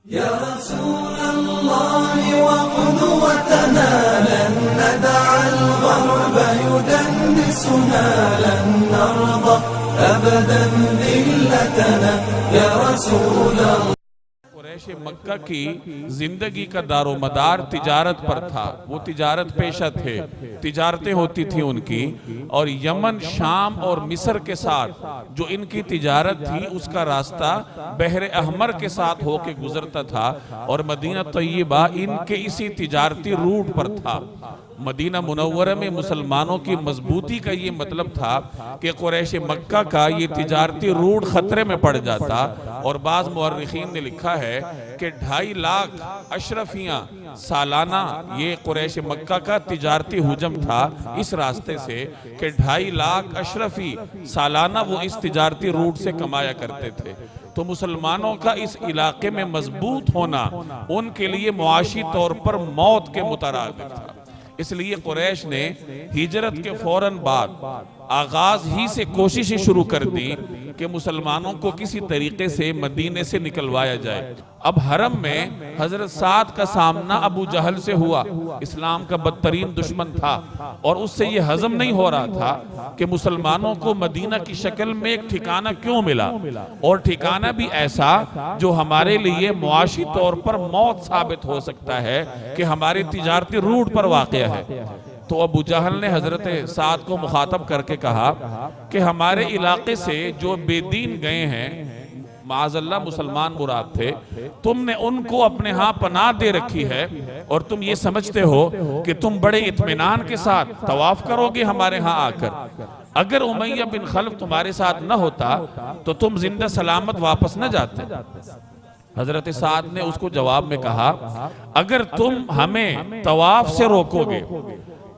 يا رسول الله وقدوتنا لن ندع الغرب يدنسنا لن نرضى أبدا ذلتنا يا رسول الله. قریش مکہ کی زندگی کا دار و مدار تجارت پر تھا. وہ تجارت پیشہ تھے، تجارتیں ہوتی تھیں ان کی، اور یمن، شام اور مصر کے ساتھ جو ان کی تجارت تھی اس کا راستہ بحر احمر کے ساتھ ہو کے گزرتا تھا، اور مدینہ طیبہ ان کے اسی تجارتی روٹ پر تھا. مدینہ منورہ میں مسلمانوں کی مضبوطی کا یہ مطلب تھا کہ قریش مکہ کا یہ تجارتی روٹ خطرے میں پڑ جاتا، اور بعض مورخین نے لکھا ہے کہ 2.5 لاکھ اشرفیاں سالانہ یہ قریش مکہ کا تجارتی حجم تھا اس راستے سے، کہ 2.5 لاکھ اشرفی سالانہ وہ اس تجارتی روٹ سے کمایا کرتے تھے. تو مسلمانوں کا اس علاقے میں مضبوط ہونا ان کے لیے معاشی طور پر موت کے مترادف تھا. اس لیے قریش نے ہجرت کے فوراً بعد آغاز ہی سے کوششیں شروع کر دی کہ مسلمانوں کو کسی طریقے سے مدینے سے نکلوایا جائے. اب حرم میں حضرت سعد کا سامنا ابو جہل سے ہوا، اسلام کا بدترین دشمن تھا، اور اس سے یہ ہضم نہیں ہو رہا تھا کہ مسلمانوں کو مدینہ کی شکل میں ایک ٹھکانہ کیوں ملا، اور ٹھکانہ بھی ایسا جو ہمارے لیے معاشی طور پر موت ثابت ہو سکتا ہے کہ ہمارے تجارتی روٹ پر واقع ہے. تو ابو جہل نے حضرت سعد کو مخاطب کر کے کہا کہ ہمارے علاقے سے جو بے دین گئے ہیں، معاذ اللہ مسلمان مراد تھے، تم نے ان کو اپنے ہاں پناہ دے رکھی ہے، اور تم یہ سمجھتے ہو کہ تم بڑے اطمینان کے ساتھ طواف کرو گے ہمارے ہاں آ کر. اگر امیہ بن خلف تمہارے ساتھ نہ ہوتا تو تم زندہ سلامت واپس نہ جاتے. حضرت سعد نے اس کو جواب میں کہا، اگر تم ہمیں طواف سے روکو گے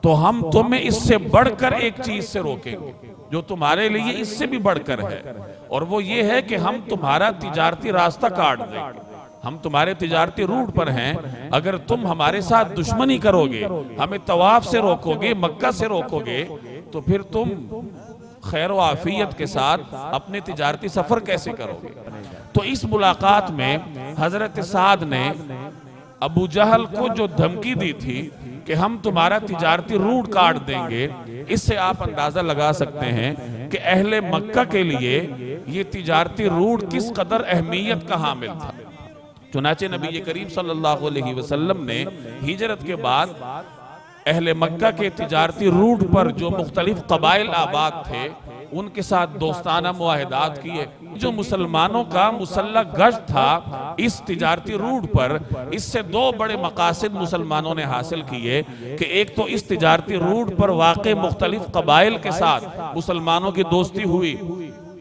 تو ہم تمہیں اس سے بڑھ کر ایک چیز سے روکیں گے جو تمہارے لیے اس سے بھی بڑھ کر ہے، اور وہ یہ ہے کہ ہم تمہارا تجارتی راستہ کاٹ دیں گے. ہم تمہارے تجارتی روٹ پر ہیں، اگر تم ہمارے ساتھ دشمنی کرو گے، ہمیں طواف سے روکو گے، مکہ سے روکو گے، تو پھر تم خیر و عافیت کے ساتھ اپنے تجارتی سفر کیسے کرو گے؟ تو اس ملاقات میں حضرت سعد نے ابو جہل کو جو دھمکی دی تھی کہ ہم تمہارا تجارتی روٹ کاٹ دیں گے، اس سے آپ اندازہ لگا سکتے ہیں کہ اہل مکہ کے لیے یہ تجارتی روٹ کس قدر اہمیت کا حامل تھا. چنانچہ نبی کریم صلی اللہ علیہ وسلم نے ہجرت کے بعد اہل مکہ کے تجارتی روٹ پر جو مختلف قبائل آباد تھے ان کے ساتھ دوستانہ معاہدات کیے. جو مسلمانوں کا مسلح گشت تھا اس تجارتی روٹ پر، اس سے 2 بڑے مقاصد مسلمانوں نے حاصل کیے کہ ایک تو اس تجارتی روٹ پر واقع مختلف قبائل کے ساتھ مسلمانوں کی دوستی ہوئی.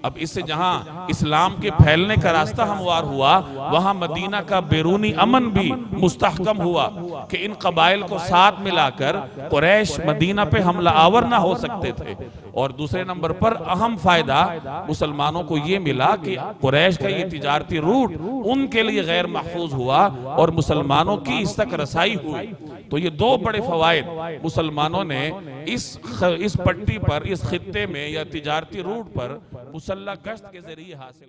اب اس سے جہاں اسلام کے پھیلنے کا راستہ ہموار ہوا، وہاں مدینہ کا بیرونی امن بھی مستحکم ہوا کہ ان قبائل کو ساتھ ملا کر قریش مدینہ پہ حملہ آور نہ ہو سکتے تھے. اور دوسرے نمبر پر اہم فائدہ مسلمانوں کو یہ ملا کہ قریش کا یہ تجارتی روٹ ان کے لیے غیر محفوظ ہوا اور مسلمانوں کی اس تک رسائی ہوئی. تو یہ 2 بڑے فوائد مسلمانوں نے اس پٹی پر، اس خطے میں یا تجارتی روٹ پر مسلح گشت کے ذریعے حاصل